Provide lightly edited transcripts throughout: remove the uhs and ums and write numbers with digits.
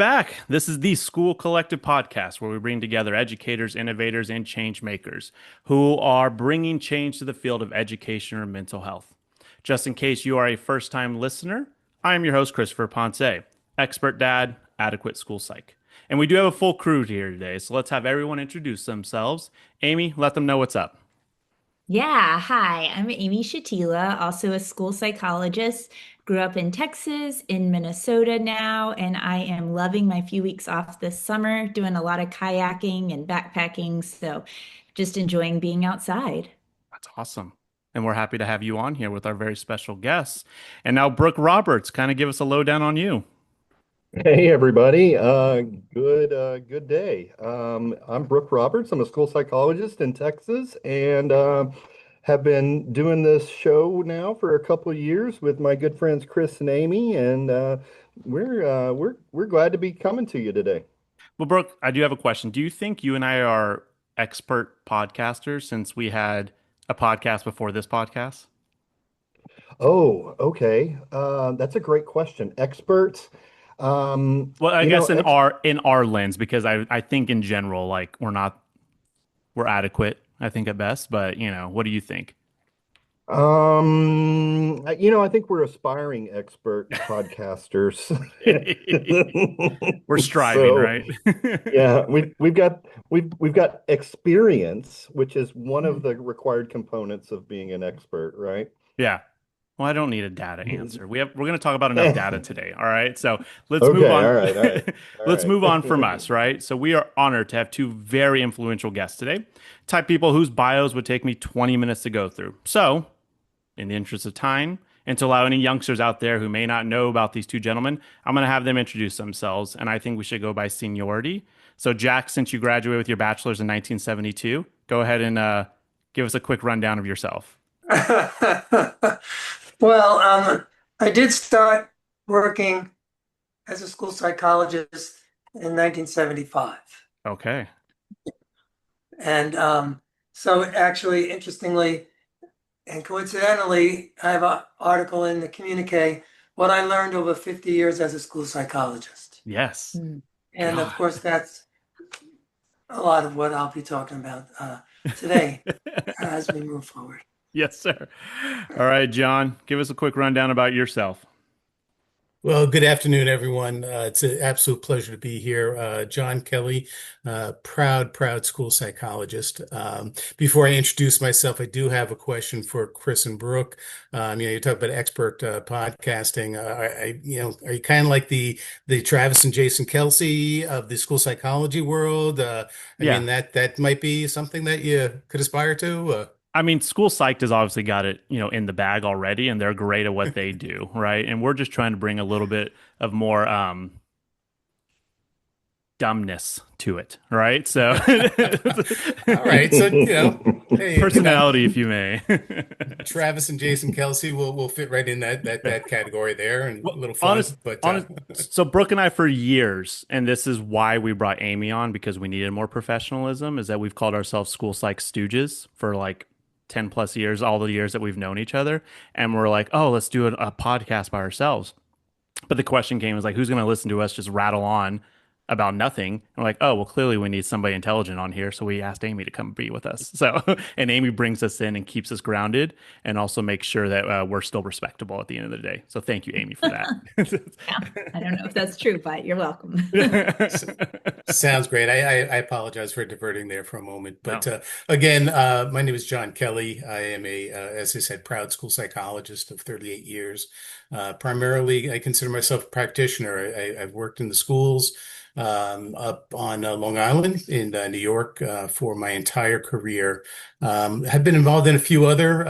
back. This is the School Collective podcast where we bring together educators, innovators, and change makers who are bringing change to the field of education or mental health. Just in case you are a first time listener, I am your host, Christopher Ponce, expert dad, adequate school psych. And we do have a full crew here today, so let's have everyone introduce themselves. Amy, let them know what's up. Yeah, hi, I'm Amy Shatila, also a school psychologist. Grew up in Texas, in Minnesota now, and I am loving my few weeks off this summer, doing a lot of kayaking and backpacking. So just enjoying being outside. That's awesome. And we're happy to have you on here with our very special guests. And now, Brook Roberts, kind of give us a lowdown on you. Hey everybody, good day. I'm Brook Roberts. I'm a school psychologist in Texas, and have been doing this show now for a couple of years with my good friends Chris and Amy, and we're glad to be coming to you today. Well, Brooke, I do have a question. Do you think you and I are expert podcasters since we had a podcast before this podcast? Oh, okay. That's a great question. Experts, Well, I guess in ex our lens, because I think in general, like we're adequate, I think at best, but what do you think? I think we're aspiring expert podcasters. We're striving, So. right? Yeah, we've got experience, which is one of Mm. the required components of being an expert, right? Yeah. Well, I don't need a data answer. We're going to talk about enough data Okay, today. All right. So let's move all on. right, all right, all Let's right. move on from us. Right. So we are honored to have two very influential guests today, type people whose bios would take me 20 minutes to go through. So, in the interest of time, and to allow any youngsters out there who may not know about these two gentlemen, I'm going to have them introduce themselves. And I think we should go by seniority. So, Jack, since you graduated with your bachelor's in 1972, go ahead and give us a quick rundown of yourself. Well, I did start working as a school psychologist in 1975. Okay. And so actually, interestingly and coincidentally, I have an article in the Communique, What I Learned Over 50 Years as a School Psychologist. Yes. Mm. And of God. course, that's a lot of what I'll be talking about today as we move forward. Yes, sir. All right, John, give us a quick rundown about yourself. Well, good afternoon, everyone. It's an absolute pleasure to be here. John Kelly, proud school psychologist. Before I introduce myself, I do have a question for Chris and Brooke. You talk about expert podcasting. Are you kind of like the Travis and Jason Kelsey of the school psychology world? Yeah. That might be something that you could aspire to. I mean, School Psyched has obviously got it, in the bag already, and they're great at what they do, right? And we're just trying to bring a little bit of more dumbness to it, right? So, All right, so hey, personality, if you may. Travis and Jason Kelsey will fit right in that category there, and a Well, little fun. But so Brooke and I for years, and this is why we brought Amy on because we needed more professionalism, is that we've called ourselves School Psych Stooges for like 10 plus years, all the years that we've known each other. And we're like, oh, let's do a podcast by ourselves. But the question came is like, who's going to listen to us just rattle on about nothing? And we're like, oh, well, clearly we need somebody intelligent on here. So we asked Amy to come be with us. So, and Amy brings us in and keeps us grounded and also makes sure that we're still respectable at the end of the day. So thank you, Amy, for that. Yeah, I don't know if that's true, but you're welcome. sounds great. I apologize for diverting there for a moment, but No. again, my name is John Kelly. I am as I said, proud school psychologist of 38 years. Primarily, I consider myself a practitioner. I've worked in the schools up on Long Island in New York for my entire career. Have been involved in a few other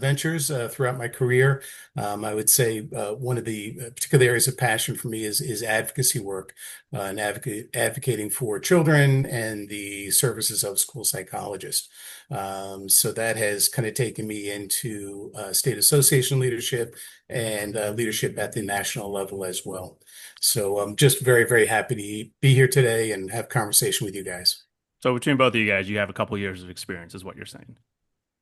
ventures throughout my career. I would say one of the particular areas of passion for me is advocacy work and advocating for children and the services of school psychologists. So that has kind of taken me into state association leadership and leadership at the national level as well. So I'm just very, very happy to be here today and have conversation with you guys. So between both of you guys, you have a couple years of experience, is what you're saying.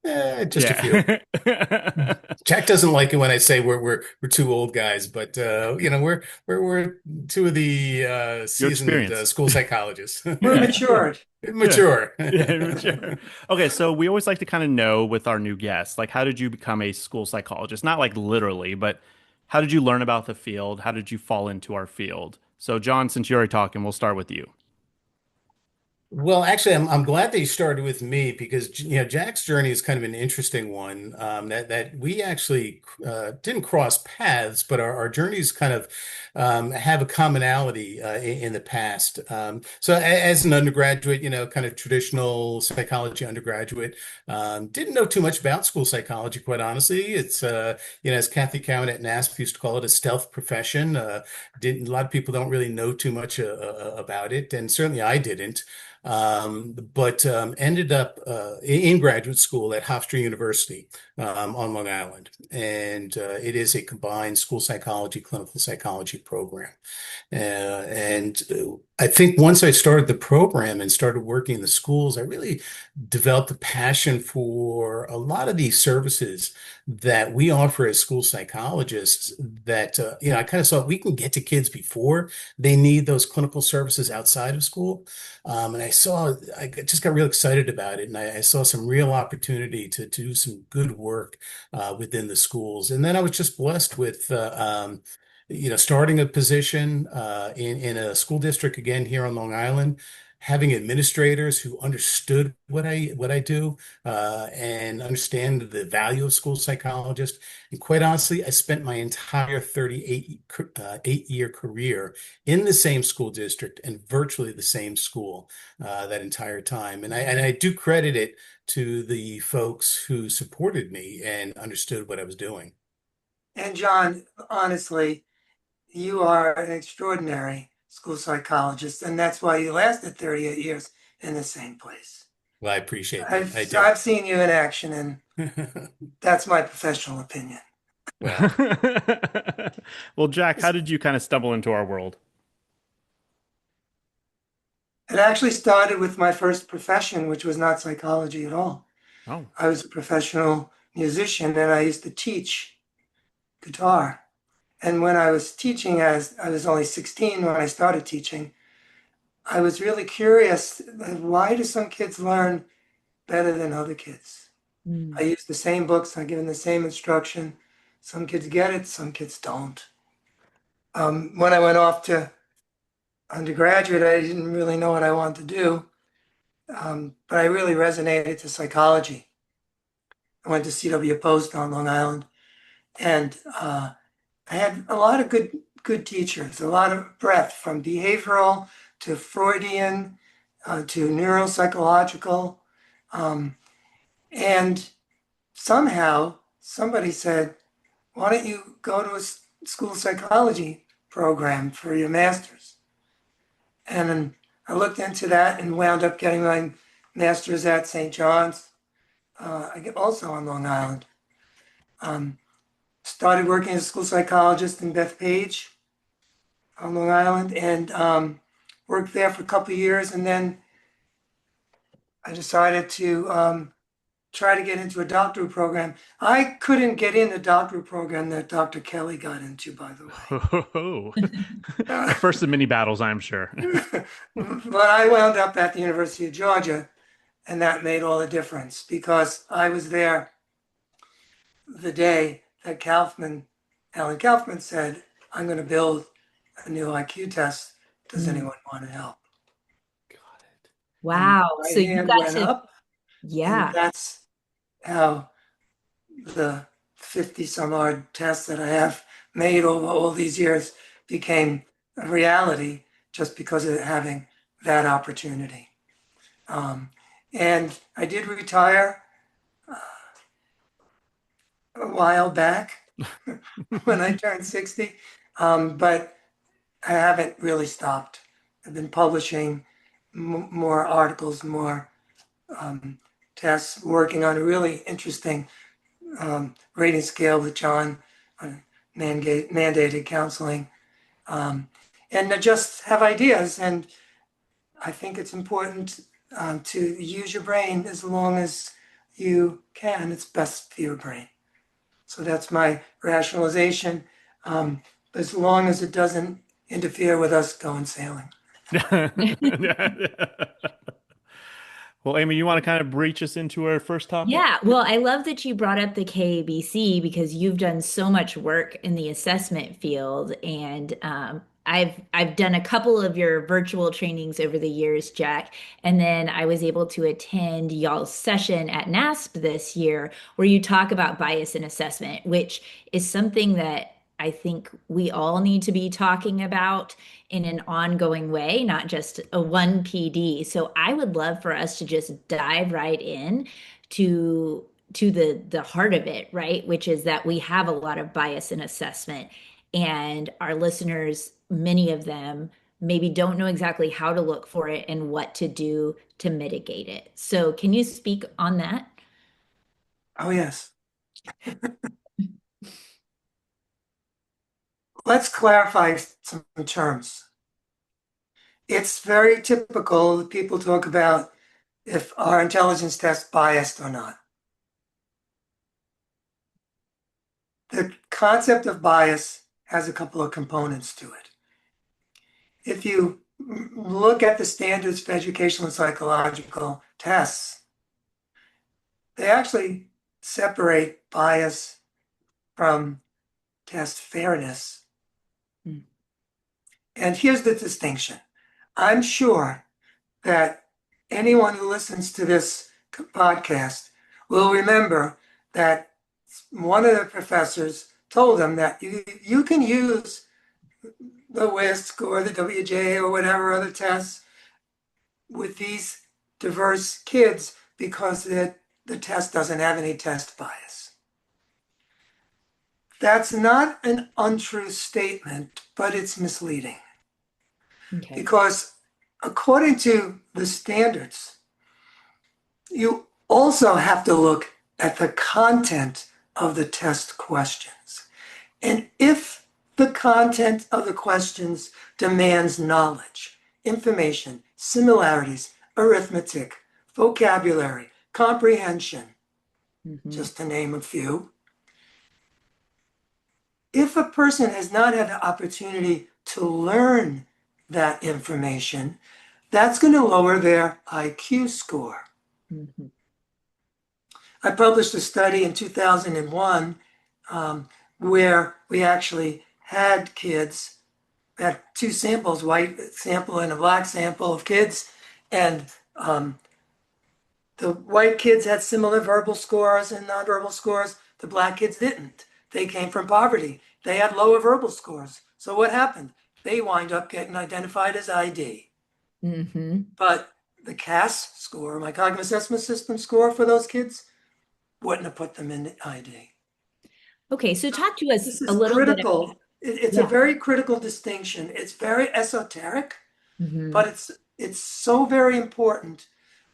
Just a few. Yeah. Jack doesn't like it when I say we're two old guys, but we're two of the Your seasoned experience. school psychologists. We're Yeah. matured. Yeah. Mature. Yeah, sure. Okay, so we always like to kind of know with our new guests, like how did you become a school psychologist? Not like literally, but how did you learn about the field? How did you fall into our field? So, John, since you're already talking, we'll start with you. Well, actually, I'm glad that you started with me because Jack's journey is kind of an interesting one. That we actually didn't cross paths, but our journeys kind of have a commonality in the past. So, as an undergraduate, kind of traditional psychology undergraduate, didn't know too much about school psychology, quite honestly. It's as Kathy Cowan at NASP used to call it, a stealth profession. Didn't A lot of people don't really know too much about it, and certainly I didn't. But ended up in graduate school at Hofstra University on Long Island. And it is a combined school psychology, clinical psychology program. And I think once I started the program and started working in the schools, I really developed a passion for a lot of these services that we offer as school psychologists that, I kind of saw we can get to kids before they need those clinical services outside of school. And I just got real excited about it. And I saw some real opportunity to do some good work within the schools. And then I was just blessed with, starting a position in a school district again here on Long Island, having administrators who understood what I do and understand the value of school psychologist. And quite honestly, I spent my entire 38-year career in the same school district and virtually the same school that entire time. And I do credit it to the folks who supported me and understood what I was doing. And John, honestly, you are an extraordinary school psychologist, and that's why you lasted 38 years in the same place. Well, I appreciate that. I've I do. I've seen you in action, and that's my professional opinion. Well, Well, Jack, how did you kind of stumble into our world? It actually started with my first profession, which was not psychology at all. Oh, I was a professional musician, and I used to teach guitar. And when I was teaching, as I was only 16 when I started teaching, I was really curious, why do some kids learn better than other kids? I Mm. use the same books, I give them the same instruction. Some kids get it, some kids don't. When I went off to undergraduate, I didn't really know what I wanted to do, but I really resonated to psychology. I went to CW Post on Long Island, and I had a lot of good teachers, a lot of breadth from behavioral to Freudian to neuropsychological. Um, and somehow somebody said, why don't you go to a school psychology program for your master's? And then I looked into that and wound up getting my master's at St. John's, also on Long Island. Started working as a school psychologist in Bethpage on Long Island and worked there for a couple of years. And then I decided to try to get into a doctorate program. I couldn't get in the doctorate program that Dr. Kelly got into, by the oh, way. the first of many battles, I'm sure. But I wound up at the University of Georgia, and that made all the difference because I was there the day that Alan Kaufman said, I'm going to build a new IQ test. Does Mm. anyone want to help? got it. And Wow. my So you hand got went to, up, and yeah. that's how the 50 some odd tests that I have made over all these years became a reality just because of having that opportunity. And I did retire a while back when I turned 60, but I haven't really stopped. I've been publishing more articles, more tests, working on a really interesting rating scale with John on mandated counseling, and I just have ideas. And I think it's important to use your brain as long as you can, it's best for your brain. So that's my rationalization. As long as it doesn't interfere with us going sailing. Well, Amy, you want to kind of breach us into our first topic? Yeah, well, I love that you brought up the KABC because you've done so much work in the assessment field, and I've done a couple of your virtual trainings over the years, Jack, and then I was able to attend y'all's session at NASP this year where you talk about bias in assessment, which is something that I think we all need to be talking about in an ongoing way, not just a one PD. So I would love for us to just dive right in to the heart of it, right? Which is that we have a lot of bias in assessment, and our listeners, many of them, maybe don't know exactly how to look for it and what to do to mitigate it. So, can you speak on that? Oh, yes. Let's clarify some terms. It's very typical that people talk about if our intelligence test biased or not. The concept of bias has a couple of components to it. If you look at the standards for educational and psychological tests, they actually separate bias from test fairness. Mm. And here's the distinction. I'm sure that anyone who listens to this podcast will remember that one of the professors told them that you can use the WISC or the WJ or whatever other tests with these diverse kids because the test doesn't have any test bias. That's not an untrue statement, but it's misleading. Okay. Because according to the standards, you also have to look at the content of the test questions. And if the content of the questions demands knowledge, information, similarities, arithmetic, vocabulary, comprehension, just to name a few, if a person has not had the opportunity to learn that information, that's going to lower their IQ score. Mm-hmm. I published a study in 2001 where we actually had kids, had two samples, white sample and a black sample of kids, and the white kids had similar verbal scores and nonverbal scores. The black kids didn't. They came from poverty. They had lower verbal scores. So what happened? They wind up getting identified as ID. Mm-hmm. But the CAS score, my cognitive assessment system score for those kids, wouldn't have put them in the ID. Okay, so talk to us This a is little bit about, critical. It's a yeah. very critical distinction. It's very esoteric, Mm-hmm. but it's so very important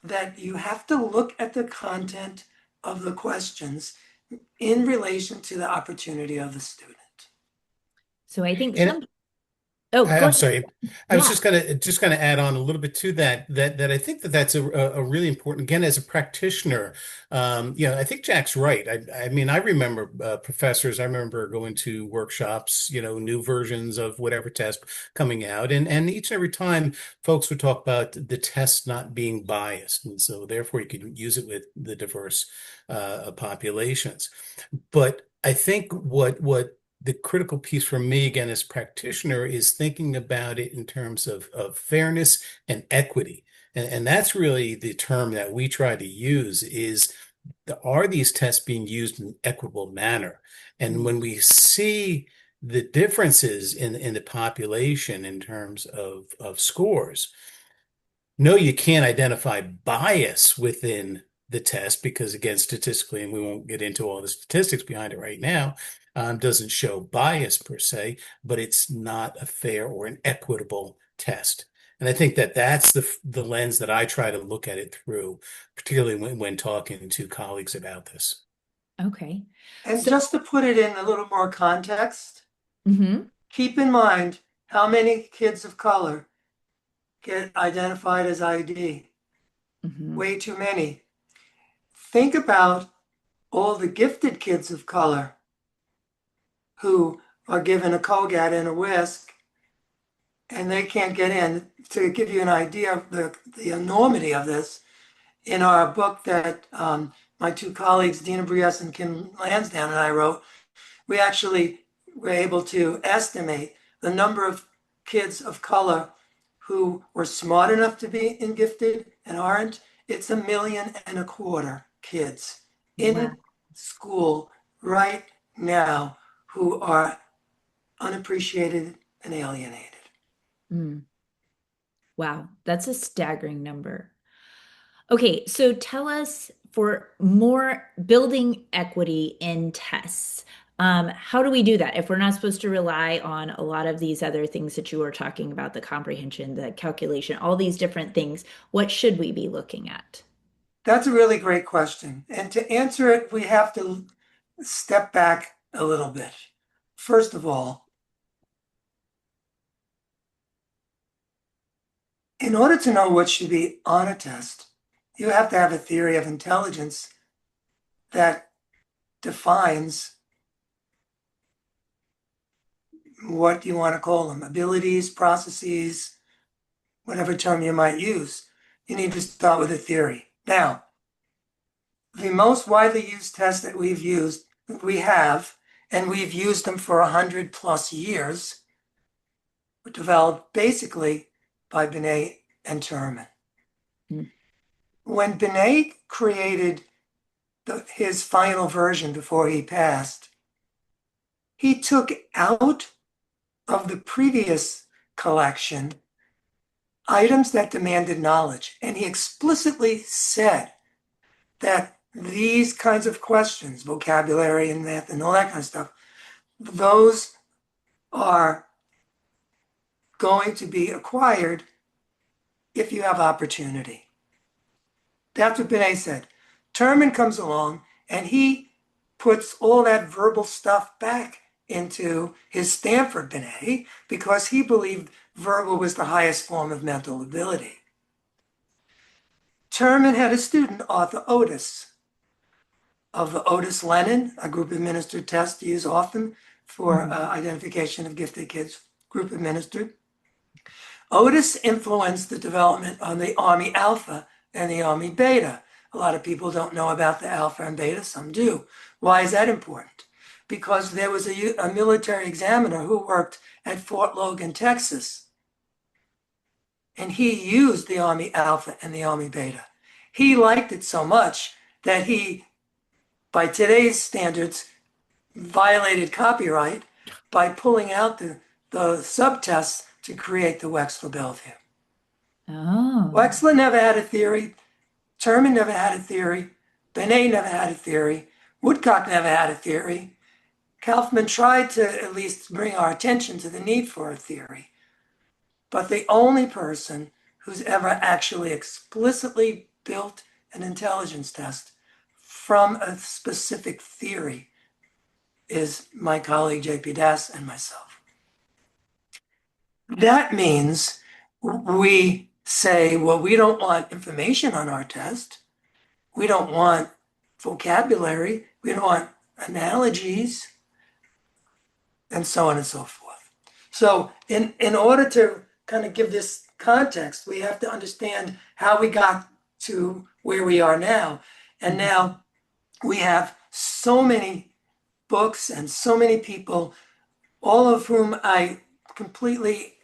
that you have to look at the content of the questions in relation to the opportunity of the student. So I think And oh, go I'm ahead. sorry. I was Yeah. just gonna add on a little bit to that I think that's a really important, again, as a practitioner. I think Jack's right. I mean, I remember professors. I remember going to workshops, new versions of whatever test coming out, and each and every time folks would talk about the test not being biased, and so therefore you could use it with the diverse populations. But I think what the critical piece for me, again, as practitioner, is thinking about it in terms of fairness and equity. And that's really the term that we try to use is, are these tests being used in an equitable manner? And when we see the differences in the population in terms of scores, no, you can't identify bias within the test because, again, statistically, and we won't get into all the statistics behind it right now, doesn't show bias per se, but it's not a fair or an equitable test. And I think that that's the lens that I try to look at it through, particularly when talking to colleagues about this. Okay. And So, just to put it in a little more context, mm-hmm. keep in mind how many kids of color get identified as ID. Mm-hmm. Way too many. think about all the gifted kids of color who are given a Colgate and a whisk and they can't get in. To give you an idea of the enormity of this, in our book that my two colleagues, Dina Brias and Kim Lansdowne, and I wrote, we actually were able to estimate the number of kids of color who were smart enough to be in gifted and aren't. It's 1.25 million kids Wow. in school right now who are unappreciated and alienated. Mm. Wow, that's a staggering number. Okay, so tell us for more building equity in tests. How do we do that if we're not supposed to rely on a lot of these other things that you were talking about, the comprehension, the calculation, all these different things? What should we be looking at? That's a really great question. And to answer it, we have to step back a little bit. First of all, in order to know what should be on a test, you have to have a theory of intelligence that defines what you want to call them, abilities, processes, whatever term you might use. You need to start with a theory. Now, the most widely used tests that we have, and we've used them for 100+ years, were developed basically by Binet and Terman. Mm. When Binet created his final version before he passed, he took out of the previous collection items that demanded knowledge. And he explicitly said that these kinds of questions, vocabulary and math and all that kind of stuff, those are going to be acquired if you have opportunity. That's what Binet said. Terman comes along and he puts all that verbal stuff back into his Stanford Binet because he believed verbal was the highest form of mental ability. Terman had a student, Arthur Otis, of the Otis-Lennon, a group administered test used often for identification of gifted kids, group administered. Otis influenced the development on the Army Alpha and the Army Beta. A lot of people don't know about the Alpha and Beta, some do. Why is that important? Because there was a military examiner who worked at Fort Logan, Texas, and he used the Army Alpha and the Army Beta. He liked it so much that he, by today's standards, violated copyright by pulling out the subtests to create the Wechsler-Bellevue. Oh. Wechsler never had a theory. Terman never had a theory. Binet never had a theory. Woodcock never had a theory. Kaufman tried to at least bring our attention to the need for a theory. But the only person who's ever actually explicitly built an intelligence test from a specific theory is my colleague J.P. Dass and myself. That means we say, well, we don't want information on our test. We don't want vocabulary. We don't want analogies, and so on and so forth. So in order to kind of give this context, we have to understand how we got to where we are now. And now we have so many books and so many people, all of whom I completely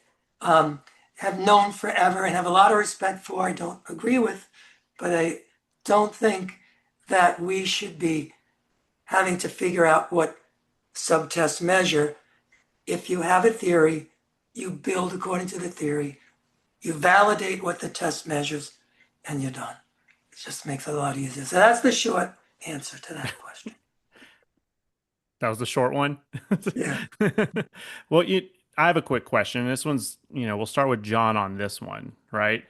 have known forever and have a lot of respect for. I don't agree with, but I don't think that we should be having to figure out what subtests measure. If you have a theory, you build according to the theory, you validate what the test measures, and you're done. It just makes it a lot easier. So that's the short answer to that question. That was the short one. Yeah. Well, I have a quick question. This one's, we'll start with John on this one, right?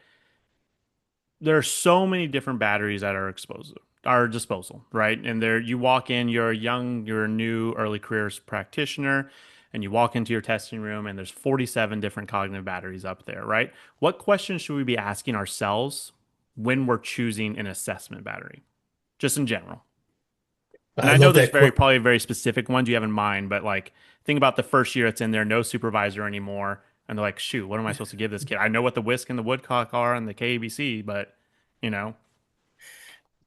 There are so many different batteries at our disposal, right? And there, you walk in, you're a new early careers practitioner, and you walk into your testing room, and there's 47 different cognitive batteries up there, right? What questions should we be asking ourselves when we're choosing an assessment battery? just in general? And I I know love there's that quote. probably very specific ones you have in mind, but like think about the first year it's in there, no supervisor anymore, and they're like, shoot, what am I supposed to give this kid? I know what the whisk and the woodcock are and the KABC, but you know,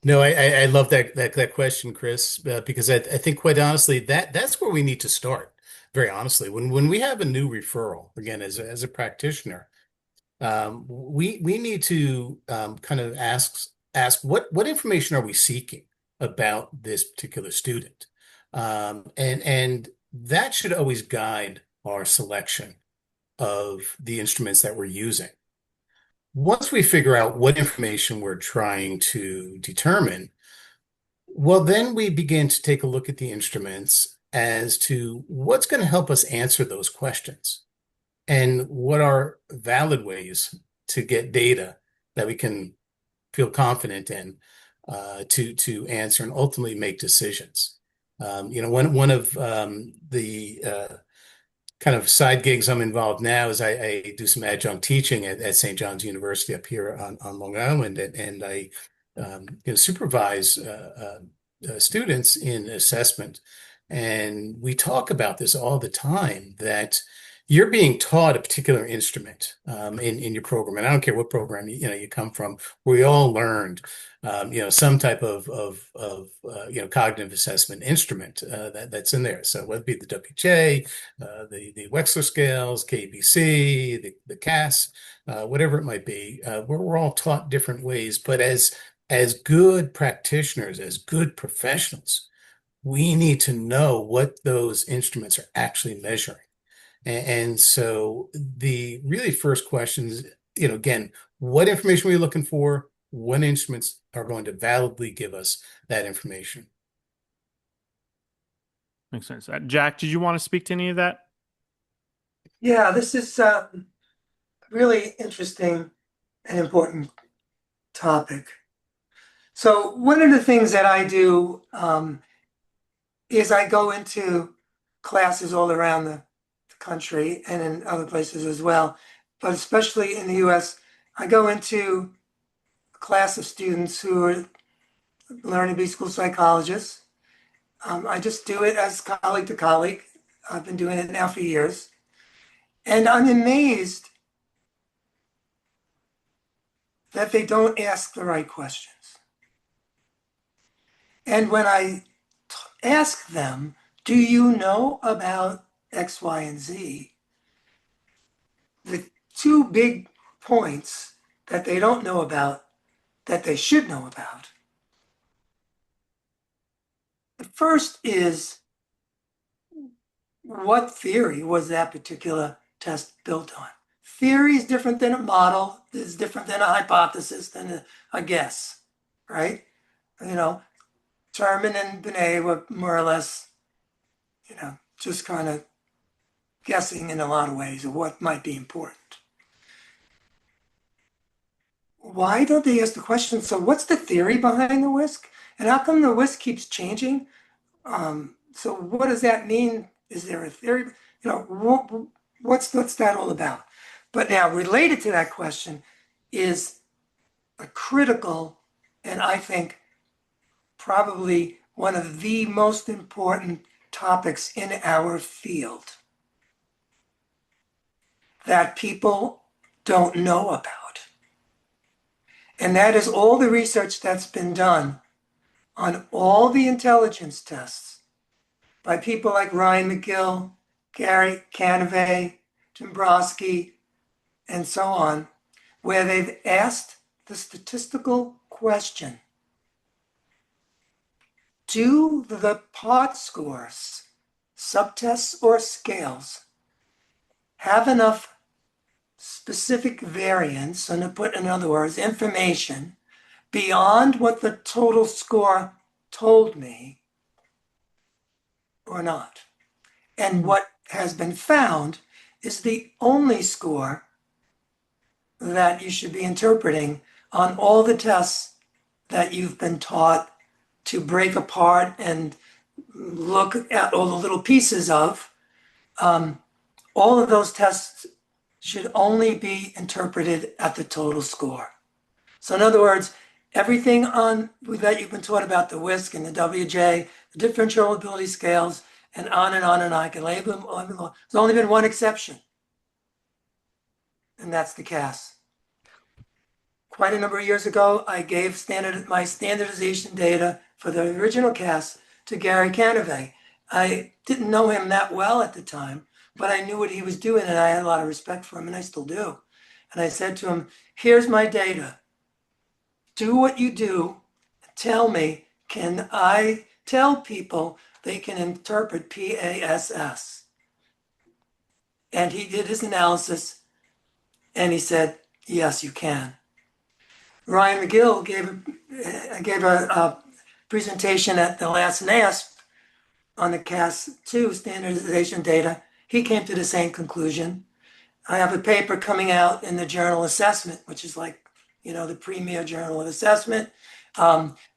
No, I love that question, Chris, because I think quite honestly that's where we need to start. Very honestly, when we have a new referral, again, as a practitioner, we need to kind of ask what information are we seeking about this particular student, and that should always guide our selection of the instruments that we're using. Once we figure out what information we're trying to determine, well, then we begin to take a look at the instruments as to what's going to help us answer those questions and what are valid ways to get data that we can feel confident in to answer and ultimately make decisions. One of the kind of side gigs I'm involved now is I do some adjunct teaching at St. John's University up here on Long Island, and I supervise students in assessment. And we talk about this all the time that you're being taught a particular instrument in your program, and I don't care what program you come from. We all learned some type of cognitive assessment instrument that's in there. So whether it be the WJ, the Wechsler scales, KBC, the CAS, whatever it might be, we're all taught different ways. But as good practitioners, as good professionals, we need to know what those instruments are actually measuring. And so the really first question is, again, what information are we looking for? What instruments are going to validly give us that information? makes sense. Jack, did you want to speak to any of that? Yeah, this is really interesting and important topic. So one of the things that I do is I go into classes all around the country and in other places as well, but especially in the US, I go into a class of students who are learning to be school psychologists. I just do it as colleague to colleague. I've been doing it now for years. And I'm amazed that they don't ask the right questions. And when I ask them, do you know about X, Y, and Z? The two big points that they don't know about that they should know about. The first is, what theory was that particular test built on? Theory is different than a model, is different than a hypothesis, than a guess, right? Terman and Binet were more or less, just kind of guessing in a lot of ways of what might be important. Why don't they ask the question, so what's the theory behind the whisk? And how come the whisk keeps changing? So what does that mean? Is there a theory? What's that all about? But now related to that question is a critical, and I think probably one of the most important topics in our field that people don't know about. And that is all the research that's been done on all the intelligence tests by people like Ryan McGill, Gary Canavay, Dombrowski, and so on, where they've asked the statistical question, do the part scores, subtests or scales, have enough specific variance, and to put in other words, information beyond what the total score told me or not? And what has been found is the only score that you should be interpreting on all the tests that you've been taught to break apart and look at all the little pieces of. All of those tests should only be interpreted at the total score. So in other words, everything on that you've been taught about the WISC and the WJ, the differential ability scales, and on and on and on. I can label them on and on. There's only been one exception, and that's the CAS. Quite a number of years ago, I gave my standardization data for the original CAS to Gary Canavay. I didn't know him that well at the time, but I knew what he was doing, and I had a lot of respect for him, and I still do. And I said to him, here's my data. Do what you do. Tell me, can I tell people they can interpret PASS? And he did his analysis, and he said, yes, you can. Ryan McGill gave a presentation at the last NASP on the CAS2 standardization data. He came to the same conclusion. I have a paper coming out in the journal Assessment, which is like, the premier journal of assessment,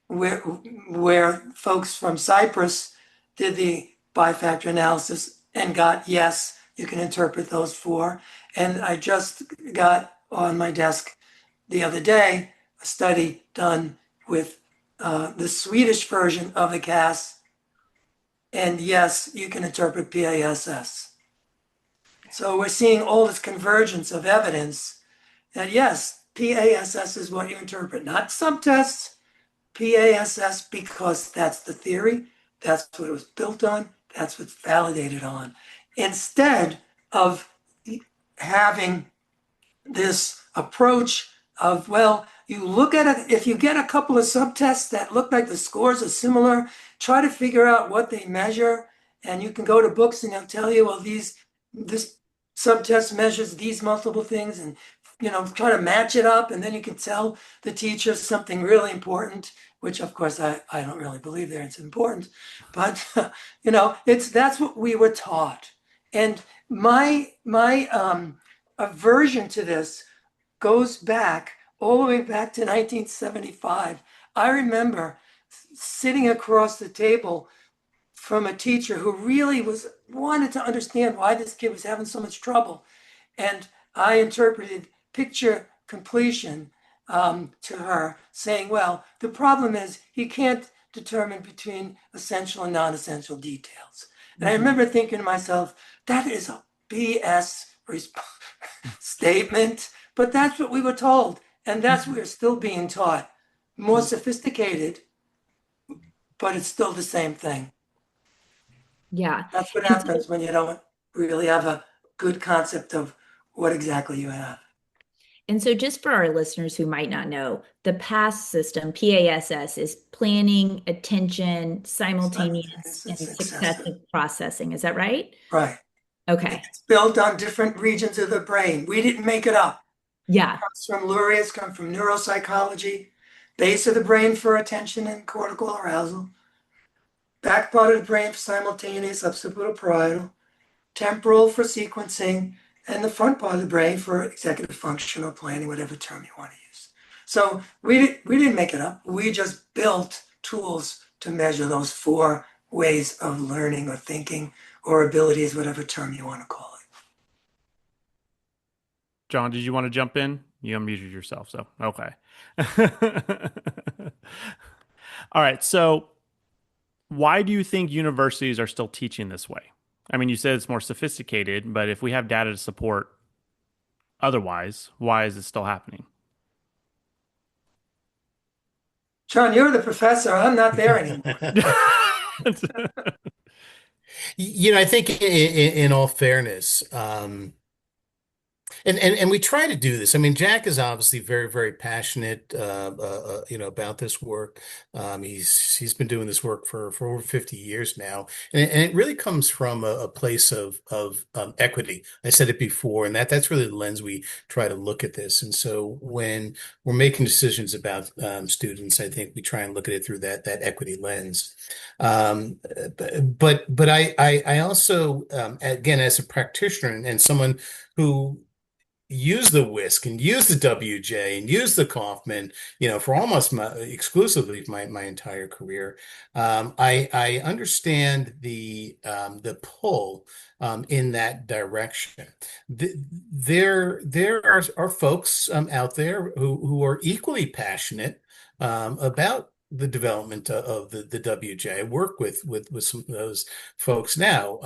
where folks from Cyprus did the bifactor analysis and got, yes, you can interpret those four. And I just got on my desk the other day a study done with the Swedish version of the CAS. And yes, you can interpret PASS. So we're seeing all this convergence of evidence that yes, PASS is what you interpret, not subtests, PASS, because that's the theory, that's what it was built on, that's what's validated on. Instead of having this approach of, well, you look at it, if you get a couple of subtests that look like the scores are similar, try to figure out what they measure, and you can go to books and they'll tell you, well, this subtest measures these multiple things, and try to match it up, and then you can tell the teacher something really important, which of course I don't really believe there it's important, but that's what we were taught. And my aversion to this goes back all the way back to 1975. I remember sitting across the table from a teacher who really wanted to understand why this kid was having so much trouble. And I interpreted picture completion to her, saying, well, the problem is he can't determine between essential and non-essential details. And I remember thinking to myself, that is a BS statement, but that's what we were told. And that's what we're still being taught. More sophisticated, but it's still the same thing. Yeah. That's what happens when you don't really have a good concept of what exactly you have. And so just for our listeners who might not know, the PASS system, PASS, is planning, attention, simultaneous, and successive processing. Is that right? Right. Okay. It's built on different regions of the brain. We didn't make it up. Yeah. It comes from Luria's, come from neuropsychology, base of the brain for attention and cortical arousal, back part of the brain for simultaneous, occipital parietal, temporal for sequencing, and the front part of the brain for executive function or planning, whatever term you want to use. So we didn't make it up. We just built tools to measure those four ways of learning or thinking or abilities, whatever term you want to call it. John, did you want to jump in? You unmuted yourself, so okay. All right, so why do you think universities are still teaching this way? I mean, you said it's more sophisticated, but if we have data to support otherwise, why is it still happening? John, you're the professor. I'm not there anymore. I think in all fairness, and we try to do this. I mean, Jack is obviously very, very passionate, about this work. He's been doing this work for over 50 years now, and it really comes from a place of equity. I said it before, and that's really the lens we try to look at this. And so when we're making decisions about students, I think we try and look at it through that equity lens. But I also again, as a practitioner and someone who use the Whisk and use the WJ and use the Kaufman, for almost exclusively my entire career. I understand the pull in that direction. There are folks out there who are equally passionate about the development of the WJ. I work with some of those folks now.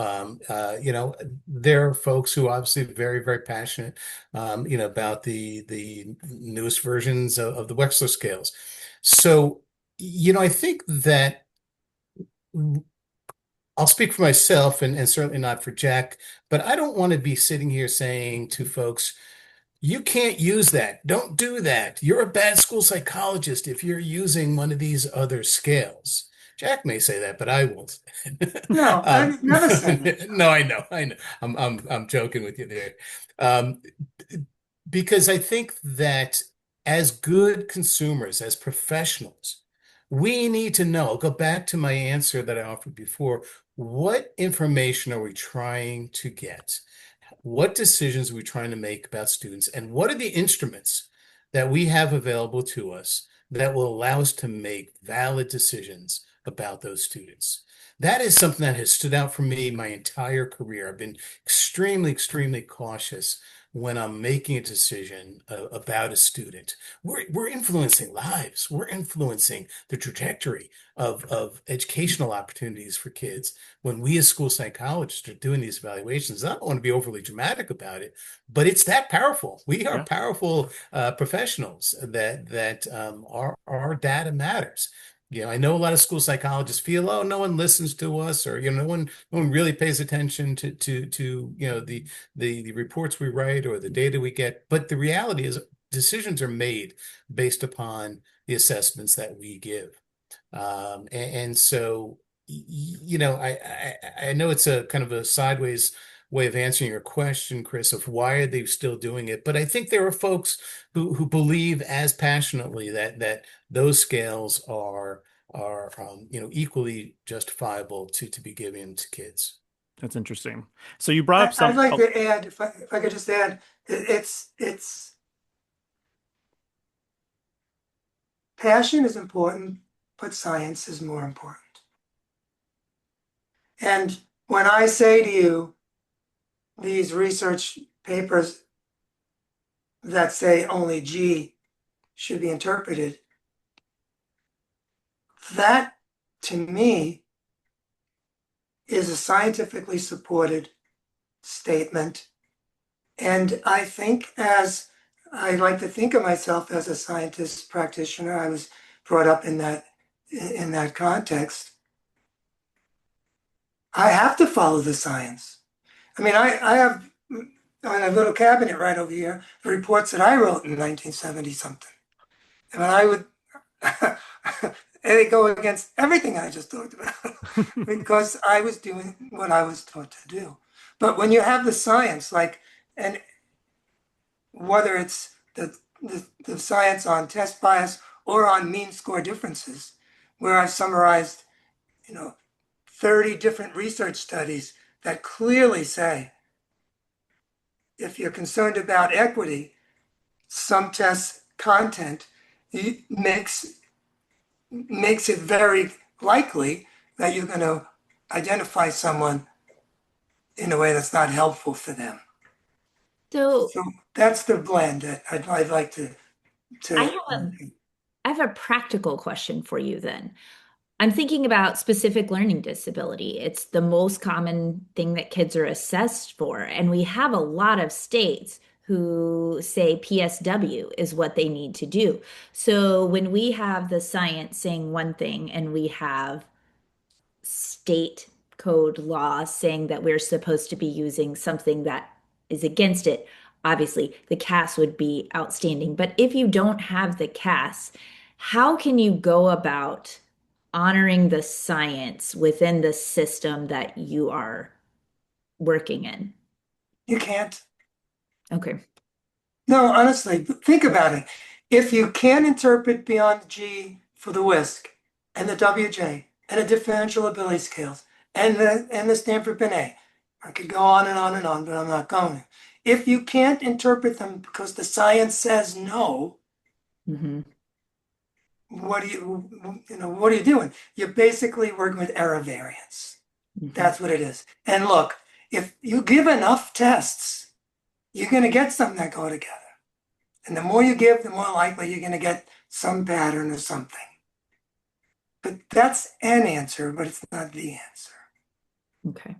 There are folks who are obviously very, very passionate, about the newest versions of the Wechsler scales. So, I think that I'll speak for myself and certainly not for Jack, but I don't want to be sitting here saying to folks, you can't use that. Don't do that. You're a bad school psychologist if you're using one of these other scales. Jack may say that, but I won't. No, Um, I never said that. no, I know, I know. I'm joking with you there. Um, because I think that as good consumers, as professionals, we need to know. I'll go back to my answer that I offered before. What information are we trying to get? What decisions are we trying to make about students? And what are the instruments that we have available to us that will allow us to make valid decisions about those students? That is something that has stood out for me my entire career. I've been extremely, extremely cautious when I'm making a decision about a student. We're influencing lives. We're influencing the trajectory of educational opportunities for kids. When we as school psychologists are doing these evaluations, I don't want to be overly dramatic about it, but it's that powerful. We are Yeah. powerful professionals that our data matters. I know a lot of school psychologists feel, oh, no one listens to us, or no one really pays attention to the reports we write or the data we get. But the reality is decisions are made based upon the assessments that we give. And so, I know it's a kind of a sideways way of answering your question, Chris, of why are they still doing it? But I think there are folks who believe as passionately that those scales are equally justifiable to be given to kids. That's interesting. So you brought up I'd some, like oh, to add, if I could just add, it's passion is important, but science is more important. And when I say to you, these research papers that say only G should be interpreted, that to me is a scientifically supported statement. And I think, as I like to think of myself as a scientist practitioner, I was brought up in that context. I have to follow the science. I mean, I have on a little cabinet right over here the reports that I wrote in 1970 something. And I would, and they go against everything I just talked about because I was doing what I was taught to do. But when you have the science, and whether it's the science on test bias or on mean score differences, where I've summarized, 30 different research studies that clearly say if you're concerned about equity, some test content makes it very likely that you're going to identify someone in a way that's not helpful for them. So So that's the blend that I'd like to. I have a I have a practical question for you then. I'm thinking about specific learning disability. It's the most common thing that kids are assessed for. And we have a lot of states who say PSW is what they need to do. So when we have the science saying one thing and we have state code law saying that we're supposed to be using something that is against it, obviously the CAS would be outstanding. But if you don't have the CAS, how can you go about honoring the science within the system that you are working in? You can't. Okay. No, honestly, think about it. If you can't interpret beyond the G for the WISC and the WJ and the differential ability scales and the Stanford Binet, I could go on and on and on, but I'm not going. If you can't interpret them because the science says no, Mm-hmm. what are you doing? You're basically working with error variance. Mm-hmm. That's what it is. And look, if you give enough tests, you're going to get some that go together. And the more you give, the more likely you're going to get some pattern or something. But that's an answer, but it's not the answer. Okay.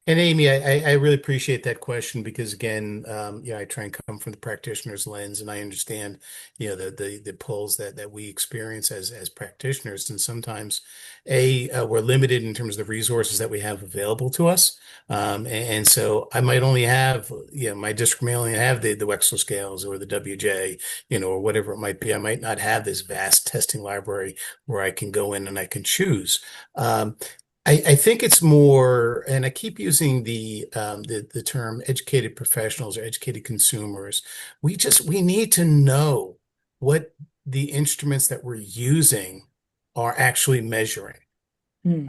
And Amy, I really appreciate that question because again, I try and come from the practitioner's lens, and I understand, the pulls that we experience as practitioners, and sometimes, we're limited in terms of the resources that we have available to us, and so I might only have, my district may only have the Wechsler scales or the WJ, or whatever it might be. I might not have this vast testing library where I can go in and I can choose. I think it's more, and I keep using the term educated professionals or educated consumers. We need to know what the instruments that we're using are actually measuring. Hmm.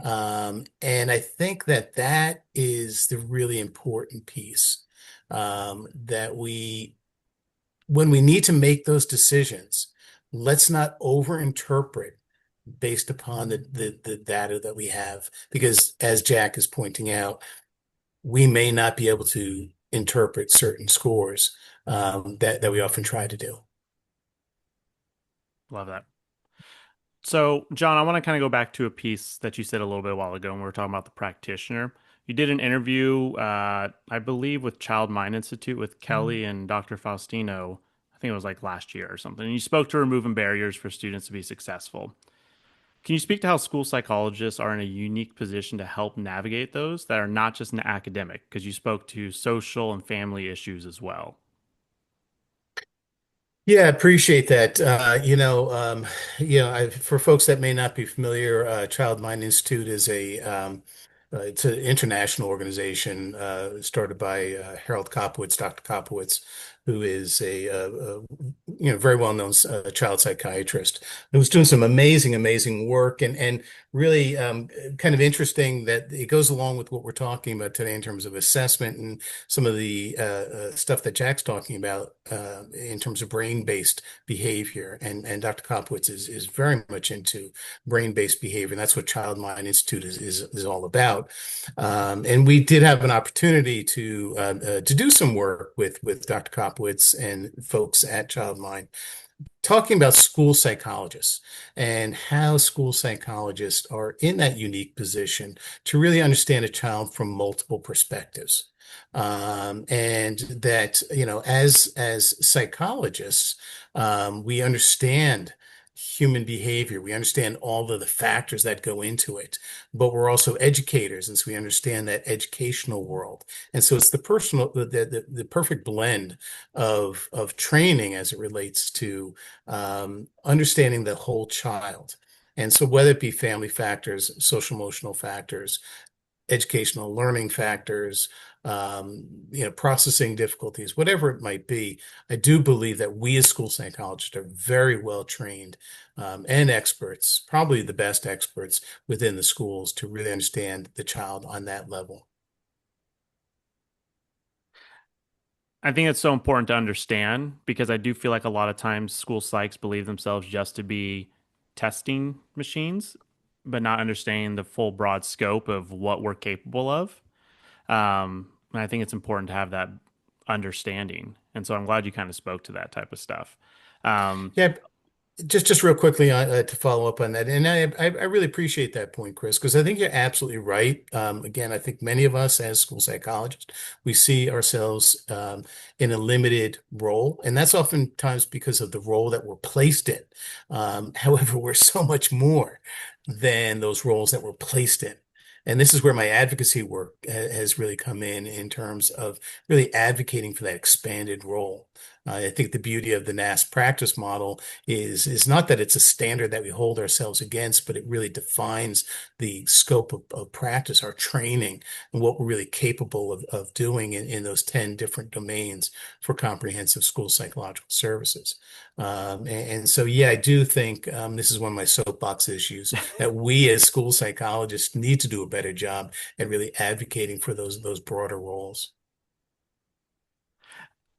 And I think that that is the really important piece. That when we need to make those decisions, let's not overinterpret based upon the data that we have. Because as Jack is pointing out, we may not be able to interpret certain scores that we often try to do. Love that. So, John, I want to kind of go back to a piece that you said a little bit a while ago when we were talking about the practitioner. You did an interview, I believe, with Child Mind Institute with Kelly and Dr. Faustino. I think it was like last year or something. And you spoke to removing barriers for students to be successful. Can you speak to how school psychologists are in a unique position to help navigate those that are not just an academic? Because you spoke to social and family issues as well. Yeah, appreciate that. For folks that may not be familiar, Child Mind Institute is it's an international organization started by Harold Kopowitz, Dr. Kopowitz, who is a very well-known child psychiatrist, who was doing some amazing work, and really kind of interesting that it goes along with what we're talking about today in terms of assessment and some of the stuff that Jack's talking about in terms of brain-based behavior. And Dr. Kopowitz is very much into brain-based behavior. And that's what Child Mind Institute is all about. And we did have an opportunity to do some work with Dr. Kopowitz and folks at Child Mind talking about school psychologists and how school psychologists are in that unique position to really understand a child from multiple perspectives. And that, as psychologists, we understand human behavior. We understand all of the factors that go into it, but we're also educators, and so we understand that educational world. And so it's the perfect blend of training as it relates to understanding the whole child. And so whether it be family factors, social emotional factors, educational learning factors, processing difficulties, whatever it might be, I do believe that we as school psychologists are very well trained and experts, probably the best experts within the schools to really understand the child on that level. I think it's so important to understand because I do feel like a lot of times school psychs believe themselves just to be testing machines, but not understanding the full broad scope of what we're capable of. And I think it's important to have that understanding. And so I'm glad you kind of spoke to that type of stuff. Um, Yeah, just real quickly to follow up on that, and I really appreciate that point, Chris, because I think you're absolutely right. Again, I think many of us as school psychologists, we see ourselves in a limited role, and that's oftentimes because of the role that we're placed in. However, we're so much more than those roles that we're placed in. And this is where my advocacy work has really come in terms of really advocating for that expanded role. I think the beauty of the NAS practice model is not that it's a standard that we hold ourselves against, but it really defines the scope of practice, our training, and what we're really capable of doing in those 10 different domains for comprehensive school psychological services. And so, yeah, I do think this is one of my soapbox issues that we as school psychologists need to do a better job at really advocating for those broader roles.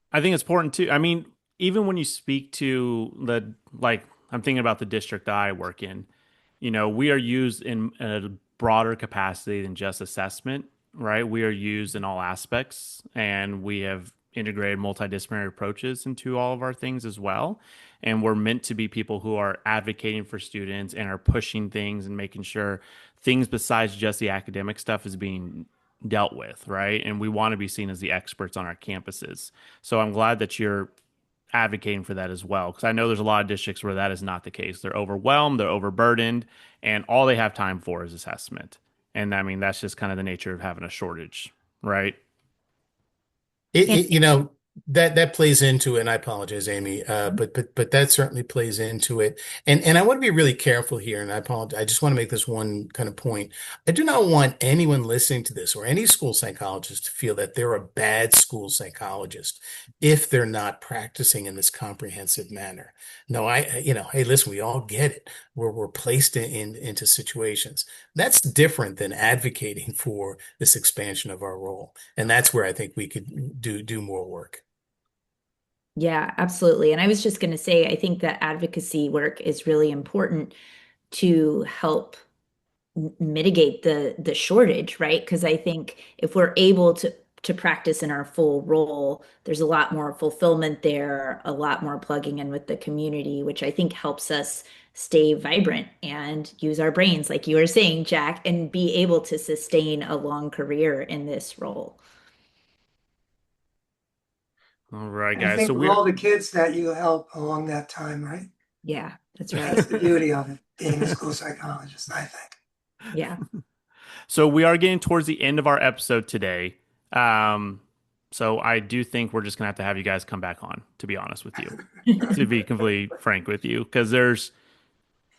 I think it's important too. I mean, even when you speak to like, I'm thinking about the district that I work in, we are used in a broader capacity than just assessment, right? We are used in all aspects, and we have integrated multidisciplinary approaches into all of our things as well. And we're meant to be people who are advocating for students and are pushing things and making sure things besides just the academic stuff is being dealt with, right? And we want to be seen as the experts on our campuses. So I'm glad that you're advocating for that as well, because I know there's a lot of districts where that is not the case. They're overwhelmed, they're overburdened, and all they have time for is assessment. And I mean, that's just kind of the nature of having a shortage, right? It, And it, you know, that plays into it, and I apologize, Amy, but that certainly plays into it. And I want to be really careful here, and I apologize. I just want to make this one kind of point. I do not want anyone listening to this or any school psychologist to feel that they're a bad school psychologist if they're not practicing in this comprehensive manner. No, hey, listen, we all get it. We're placed into situations. That's different than advocating for this expansion of our role. And that's where I think we could do more work. yeah, absolutely. And I was just going to say, I think that advocacy work is really important to help mitigate the shortage, right? Because I think if we're able to practice in our full role, there's a lot more fulfillment there, a lot more plugging in with the community, which I think helps us stay vibrant and use our brains, like you were saying, Jack, and be able to sustain a long career in this role. All right, And guys. So think of we're all the kids that you help along that time, right? Yeah, that's That's right. the beauty of it, being a school psychologist, I think. Yeah. so we are getting towards the end of our episode today. Um, so I do think we're just gonna have you guys come back on, to be honest with you, to be completely frank with you, because there's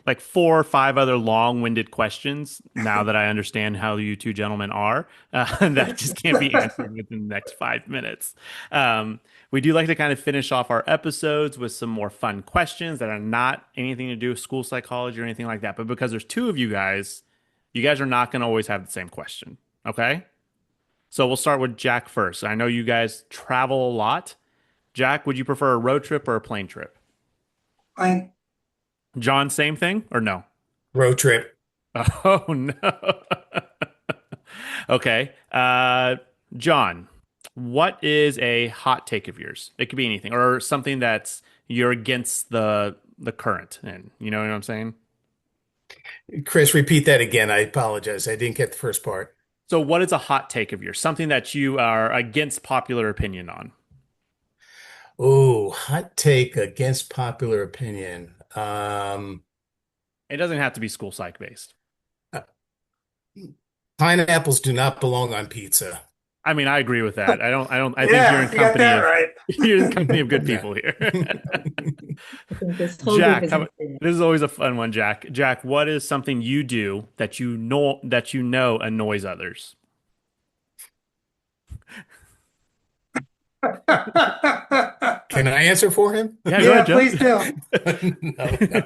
like 4 or 5 other long-winded questions now that I understand how you two gentlemen are that just can't be answered within the next 5 minutes. Um, we do like to kind of finish off our episodes with some more fun questions that are not anything to do with school psychology or anything like that. But because there's two of you guys are not going to always have the same question. Okay. So we'll start with Jack first. I know you guys travel a lot. Jack, would you prefer a road trip or a plane trip? Like, John, same thing or no? Road trip. Oh no. Okay. John, what is a hot take of yours? It could be anything or something that's you're against the current and you know what I'm saying? Chris, repeat that again. I apologize. I didn't get the first part. So what is a hot take of yours? Something that you are against popular opinion on. Oh, hot take against popular opinion. It doesn't have to be school psych based. Uh, Pineapples do not belong on pizza. I mean, I agree with that. I think you're in yeah, you got company that of right. you're in company of good No. people here. I think this whole group Jack, is in agreement. this is always a fun one, Jack. Jack, what is something you do that you know annoys others? Can I answer for him? Yeah, go Yeah, ahead, Joe. please do. No.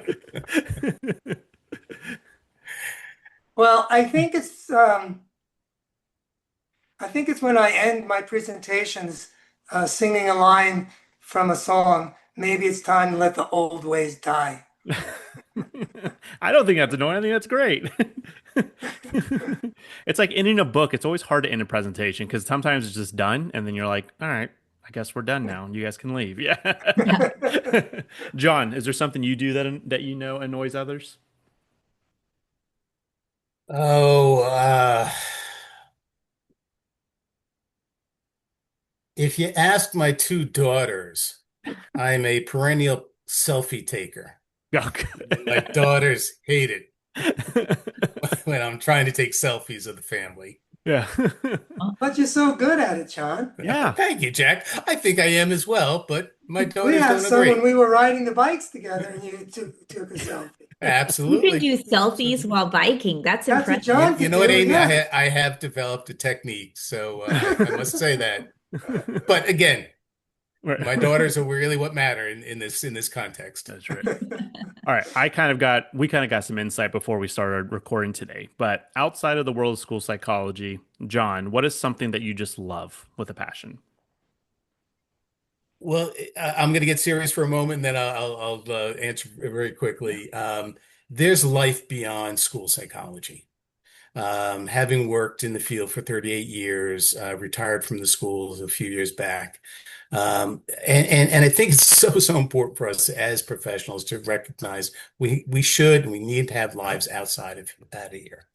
Well, I think it's when I end my presentations singing a line from a song. Maybe it's time to let the old ways die. I don't think that's annoying. I think that's great. It's like ending a book. It's always hard to end a presentation because sometimes it's just done, and then you're like, all right, I guess we're done now. You guys can leave. Yeah. Yeah. John, is there something you do that you know annoys others? Oh, if you ask my two daughters, I'm a perennial selfie taker. My daughters hate it when I'm trying to take selfies of the family. Yeah. But you're so good at it, John. Yeah. Thank you, Jack. I think I am as well, but my We daughters have don't some agree. when we were riding the bikes together and you took a selfie. You can Absolutely. do selfies while biking. That's That's what impressive. John You could know what, do, Amy? yeah. I have developed a technique, so I must say that. But again, my daughters are really what matter in this context. That's right. All right. We kind of got some insight before we started recording today. But outside of the world of school psychology, John, what is something that you just love with a passion? Well, I'm going to get serious for a moment, and then I'll answer very quickly. There's life beyond school psychology. Having worked in the field for 38 years, retired from the schools a few years back. And I think it's so important for us as professionals to recognize we need to have lives out of here.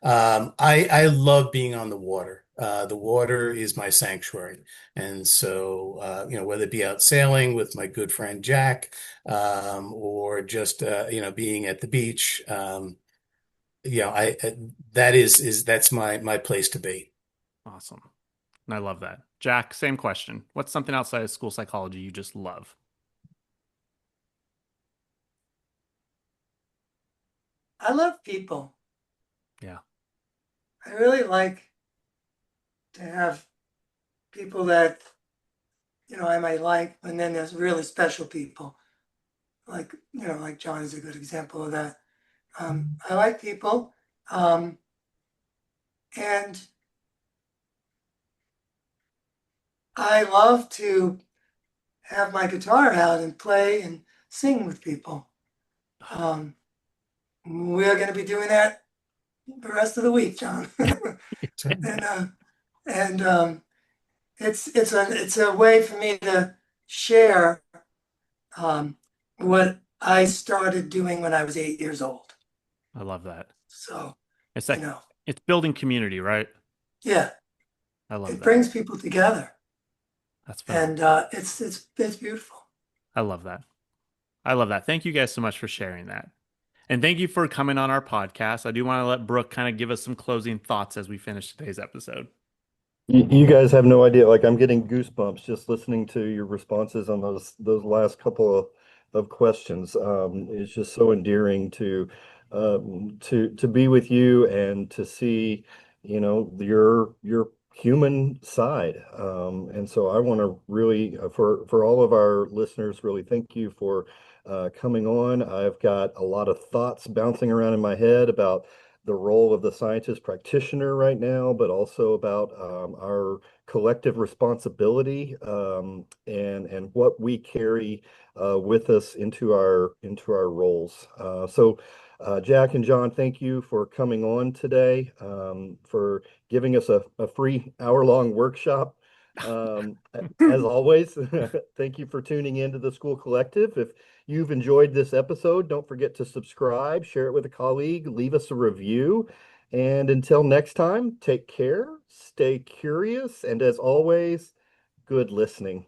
I love being on the water. The water is my sanctuary. And so, whether it be out sailing with my good friend Jack, or just, being at the beach, that's my place to be. Awesome. And I love that. Jack, same question. What's something outside of school psychology you just love? I love people. Yeah. I really like to have people that, I might like, and then there's really special people. Like, like John is a good example of that. I like people. And I love to have my guitar out and play and sing with people. We're going to be doing that the rest of the week, John. and it's a way for me to share what I started doing when I was 8 years old. I love that. So, It's you like know, it's building community, right? yeah, I love it that. brings people together, That's phenomenal. and it's beautiful. I love that. I love that. Thank you guys so much for sharing that. And thank you for coming on our podcast. I do want to let Brooke kind of give us some closing thoughts as we finish today's episode. You guys have no idea. Like I'm getting goosebumps just listening to your responses on those last couple of questions. It's just so endearing to be with you and to see, your human side. And so I want to really, for all of our listeners, really thank you for coming on. I've got a lot of thoughts bouncing around in my head about the role of the scientist practitioner right now, but also about our collective responsibility, and what we carry with us into our roles. Jack and John, thank you for coming on today, for giving us a free hour-long workshop. As always, thank you for tuning into the School Collective. If you've enjoyed this episode, don't forget to subscribe, share it with a colleague, leave us a review. And until next time, take care, stay curious, and as always, good listening.